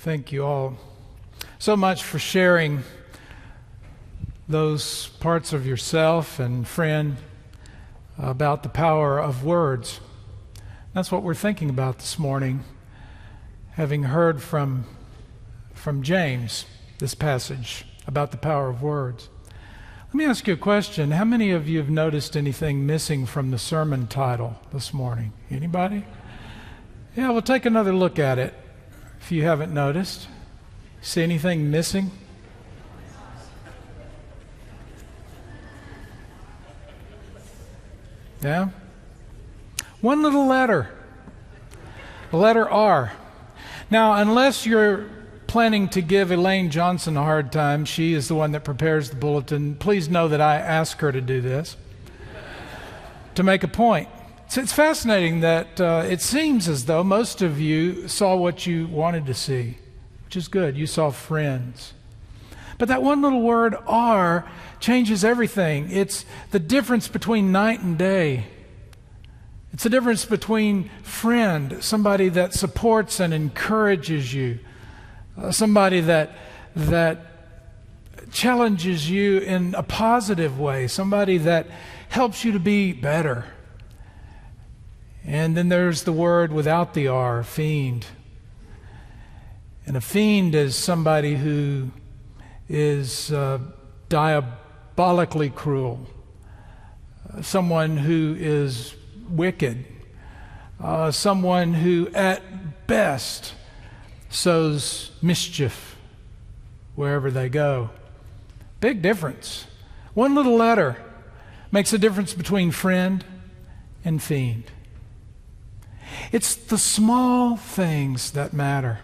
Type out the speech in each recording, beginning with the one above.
Thank you all so much for sharing those parts of yourself and friend about the power of words. That's what we're thinking about this morning, having heard from James, this passage about the power of words. Let me ask you a question. How many of you have noticed anything missing from the sermon title this morning? Anybody? Yeah, we'll take another look at it. If you haven't noticed, see anything missing? Yeah? One little letter. The letter R. Now, unless you're planning to give Elaine Johnson a hard time, she is the one that prepares the bulletin, please know that I ask her to do this, to make a point. So it's fascinating that it seems as though most of you saw what you wanted to see, which is good. You saw friends. But that one little word, R, changes everything. It's the difference between night and day. It's the difference between friend, somebody that supports and encourages you, somebody that challenges you in a positive way, somebody that helps you to be better. And then there's the word without the R, fiend. And a fiend is somebody who is diabolically cruel, someone who is wicked, someone who at best sows mischief wherever they go. Big difference. One little letter makes a difference between friend and fiend. It's the small things that matter.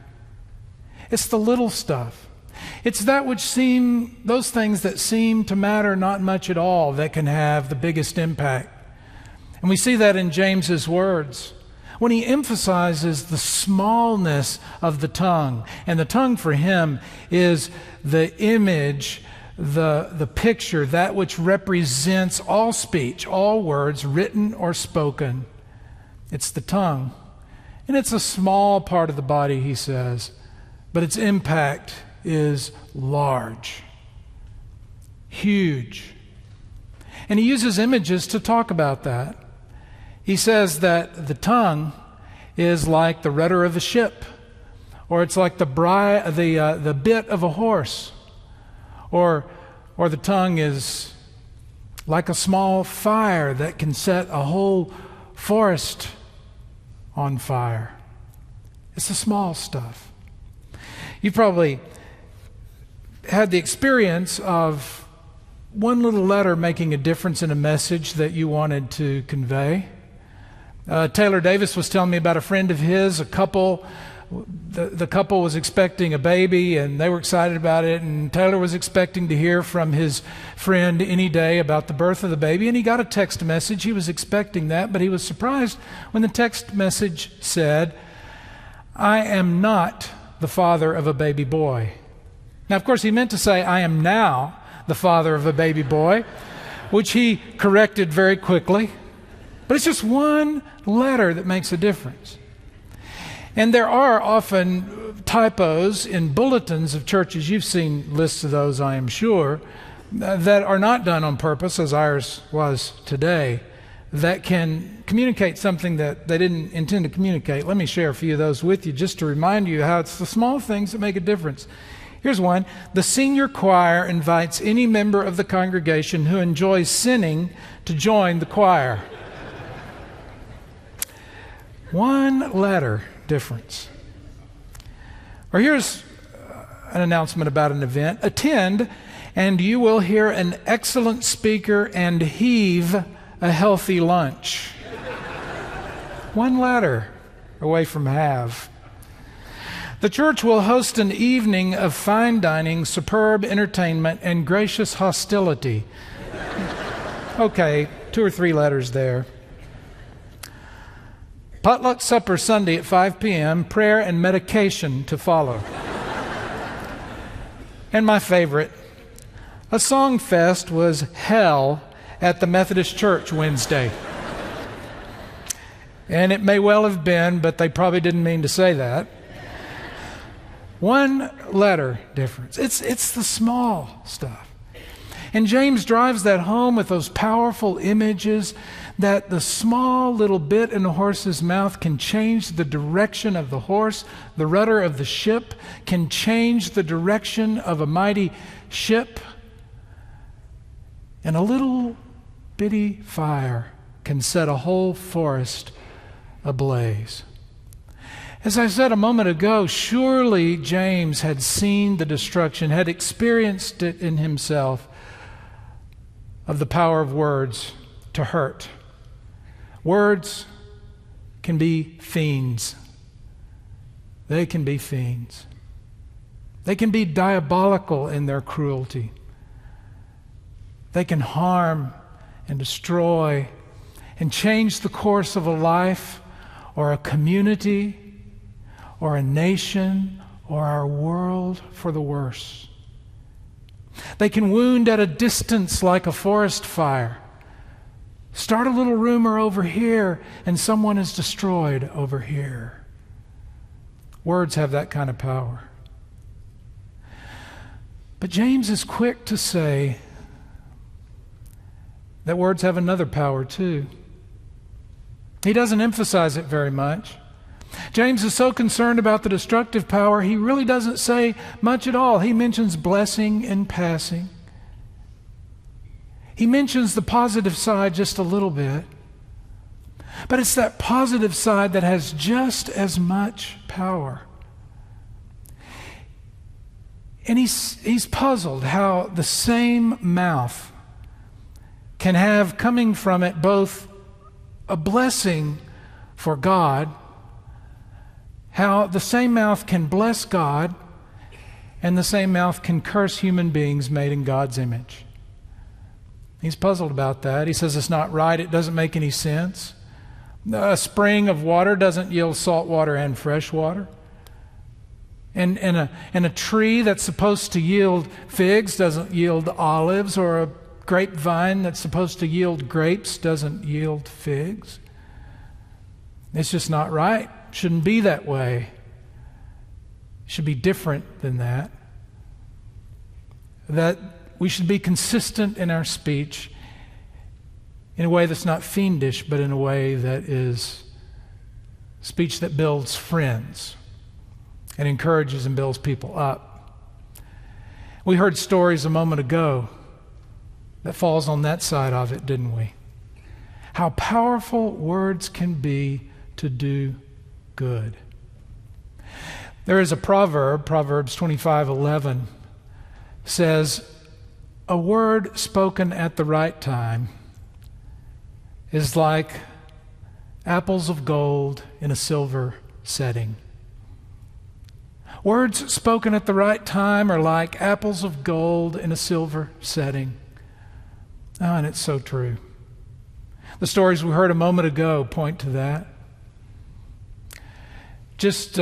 It's the little stuff. It's those things that seem to matter not much at all that can have the biggest impact. And we see that in James's words when he emphasizes the smallness of the tongue. And the tongue for him is the image, the picture, that which represents all speech, all words, written or spoken. It's the tongue. And it's a small part of the body, he says, but its impact is large, huge. And he uses images to talk about that. He says that the tongue is like the rudder of a ship, or it's like the bit of a horse, or the tongue is like a small fire that can set a whole forest on fire. It's the small stuff. You probably had the experience of one little letter making a difference in a message that you wanted to convey. Taylor Davis was telling me about a friend of his, a couple. The couple was expecting a baby, and they were excited about it, and Taylor was expecting to hear from his friend any day about the birth of the baby, and he got a text message. He was expecting that, but he was surprised when the text message said, "I am not the father of a baby boy." Now, of course, he meant to say, "I am now the father of a baby boy," which he corrected very quickly. But it's just one letter that makes a difference. And there are often typos in bulletins of churches. You've seen lists of those, I am sure, that are not done on purpose, as ours was today, that can communicate something that they didn't intend to communicate. Let me share a few of those with you just to remind you how it's the small things that make a difference. Here's one. The senior choir invites any member of the congregation who enjoys sinning to join the choir. One letter difference. Or here's an announcement about an event. Attend, and you will hear an excellent speaker and heave a healthy lunch. One letter away from have. The church will host an evening of fine dining, superb entertainment, and gracious hostility. Okay, 2 or 3 letters there. Potluck supper Sunday at 5 p.m., prayer and medication to follow. And my favorite, a song fest was hell at the Methodist Church Wednesday. And it may well have been, but they probably didn't mean to say that. One letter difference. It's the small stuff. And James drives that home with those powerful images that the small little bit in a horse's mouth can change the direction of the horse. The rudder of the ship can change the direction of a mighty ship. And a little bitty fire can set a whole forest ablaze. As I said a moment ago, surely James had seen the destruction, had experienced it in himself, of the power of words to hurt. Words can be fiends. They can be fiends. They can be diabolical in their cruelty. They can harm and destroy and change the course of a life or a community or a nation or our world for the worse. They can wound at a distance like a forest fire. Start a little rumor over here and someone is destroyed over here. Words have that kind of power. But James is quick to say that words have another power too. He doesn't emphasize it very much. James is so concerned about the destructive power, he really doesn't say much at all. He mentions blessing in passing. He mentions the positive side just a little bit. But it's that positive side that has just as much power. And he's puzzled how the same mouth can have coming from it both a blessing for God, how the same mouth can bless God and the same mouth can curse human beings made in God's image. He's puzzled about that. He says it's not right. It doesn't make any sense. A spring of water doesn't yield salt water and fresh water. And a tree that's supposed to yield figs doesn't yield olives, or a grapevine that's supposed to yield grapes doesn't yield figs. It's just not right. Shouldn't be that way. It should be different than that. That we should be consistent in our speech in a way that's not fiendish, but in a way that is speech that builds friends and encourages and builds people up. We heard stories a moment ago that falls on that side of it, didn't we? How powerful words can be to do good. There is a proverb, Proverbs 25:11, says, "A word spoken at the right time is like apples of gold in a silver setting." Words spoken at the right time are like apples of gold in a silver setting. Oh, and it's so true. The stories we heard a moment ago point to that. Just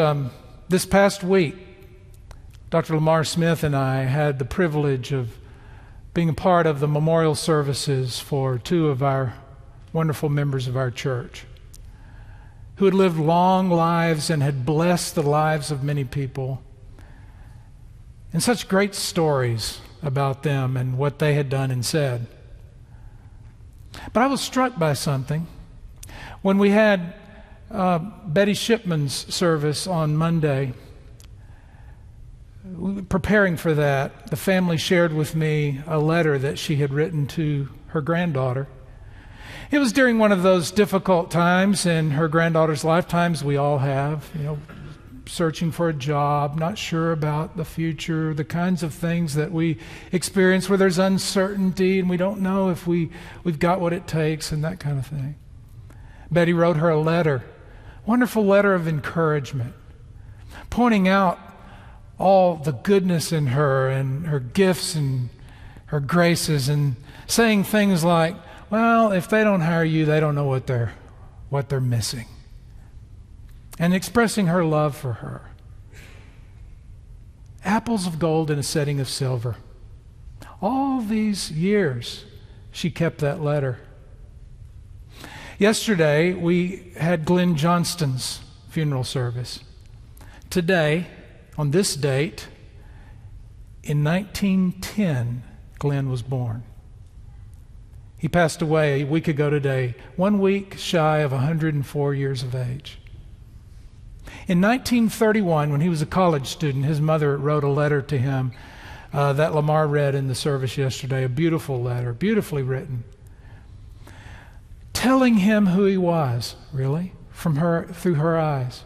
this past week, Dr. Lamar Smith and I had the privilege of being a part of the memorial services for two of our wonderful members of our church who had lived long lives and had blessed the lives of many people. And such great stories about them and what they had done and said. But I was struck by something. When we had Betty Shipman's service on Monday, preparing for that, the family shared with me a letter that she had written to her granddaughter. It was during one of those difficult times in her granddaughter's lifetimes we all have, searching for a job, not sure about the future, the kinds of things that we experience where there's uncertainty and we don't know if we've got what it takes and that kind of thing. Betty wrote her a letter, wonderful letter of encouragement, pointing out all the goodness in her and her gifts and her graces, and saying things like, well, if they don't hire you, they don't know what they're missing. And expressing her love for her. Apples of gold in a setting of silver. All these years, she kept that letter. Yesterday, we had Glenn Johnston's funeral service. Today, on this date, in 1910, Glenn was born. He passed away a week ago today, 1 week shy of 104 years of age. In 1931, when he was a college student, his mother wrote a letter to him that Lamar read in the service yesterday, a beautiful letter, beautifully written, telling him who he was, really, from her, through her eyes.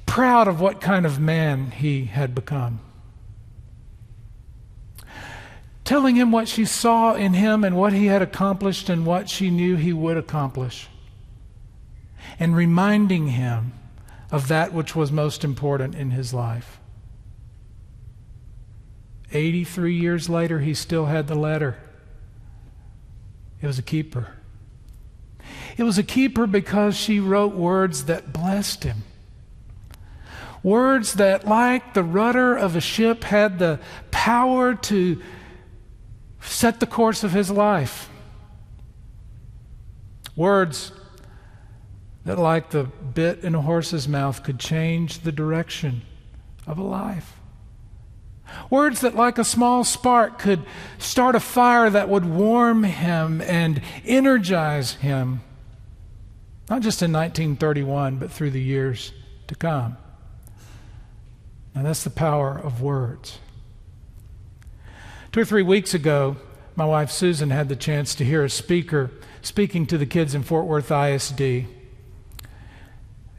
Proud of what kind of man he had become. Telling him what she saw in him and what he had accomplished and what she knew he would accomplish. And reminding him of that which was most important in his life. 83 years later, he still had the letter. It was a keeper. It was a keeper because she wrote words that blessed him. Words that, like the rudder of a ship, had the power to set the course of his life. Words that, like the bit in a horse's mouth, could change the direction of a life. Words that, like a small spark, could start a fire that would warm him and energize him, not just in 1931, but through the years to come. Now that's the power of words. 2 or 3 weeks ago, my wife Susan had the chance to hear a speaker speaking to the kids in Fort Worth ISD.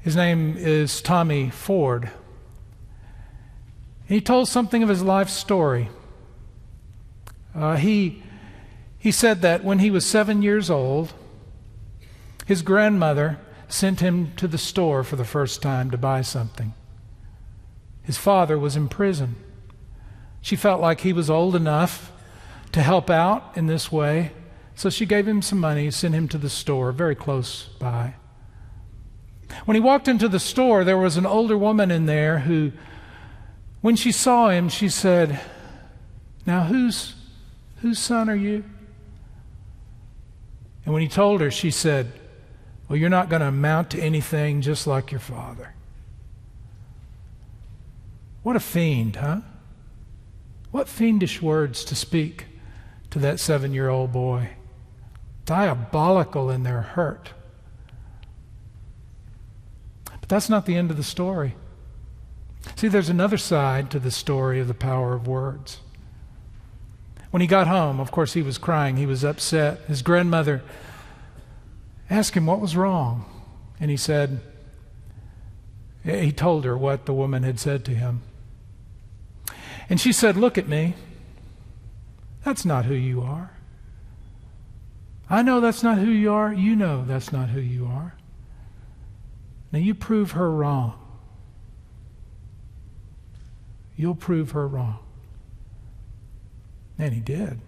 His name is Tommy Ford. He told something of his life story. He said that when he was 7 years old, his grandmother sent him to the store for the first time to buy something. His father was in prison. She felt like he was old enough to help out in this way, so she gave him some money, sent him to the store very close by. When he walked into the store, there was an older woman in there who, when she saw him, she said, "Now whose son are you?" And when he told her, she said, "Well, you're not going to amount to anything just like your father." What a fiend, huh? What fiendish words to speak to that 7-year-old boy. Diabolical in their hurt. But that's not the end of the story. See, there's another side to the story of the power of words. When he got home, of course, he was crying. He was upset. His grandmother asked him what was wrong. And he told her what the woman had said to him. And she said, "Look at me. That's not who you are. I know that's not who you are. You know that's not who you are. Now you prove her wrong. You'll prove her wrong." And he did.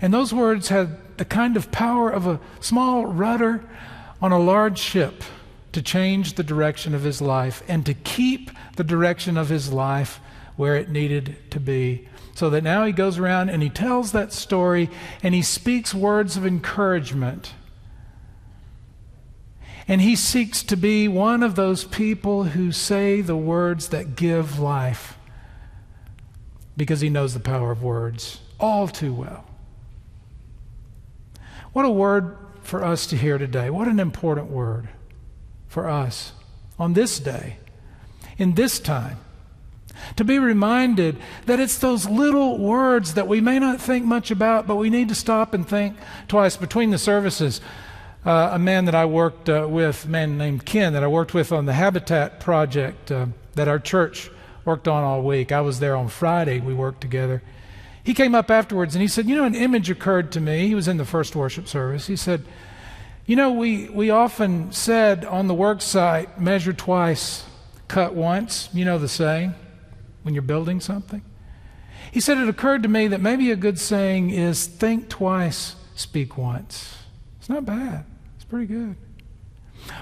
And those words had the kind of power of a small rudder on a large ship to change the direction of his life and to keep the direction of his life where it needed to be. So that now he goes around and he tells that story and he speaks words of encouragement. And he seeks to be one of those people who say the words that give life because he knows the power of words all too well. What a word for us to hear today. What an important word for us on this day, in this time, to be reminded that it's those little words that we may not think much about, but we need to stop and think twice. Between the services, a man that I worked with, a man named Ken, that I worked with on the Habitat project that our church worked on all week. I was there on Friday. We worked together. He came up afterwards and he said, an image occurred to me. He was in the first worship service. He said, we often said on the work site, measure twice, cut once. You know the saying when you're building something? He said it occurred to me that maybe a good saying is think twice, speak once. It's not bad. It's pretty good.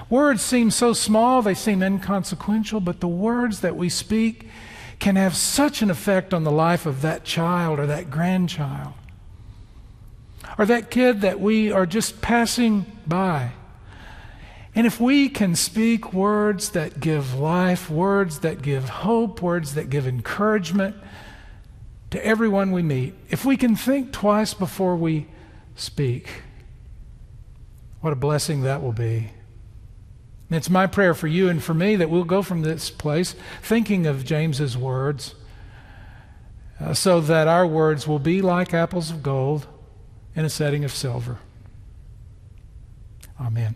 Words seem so small, they seem inconsequential, but the words that we speak can have such an effect on the life of that child or that grandchild or that kid that we are just passing by. And if we can speak words that give life, words that give hope, words that give encouragement to everyone we meet, if we can think twice before we speak, what a blessing that will be. And it's my prayer for you and for me that we'll go from this place thinking of James's words so that our words will be like apples of gold in a setting of silver. Amen.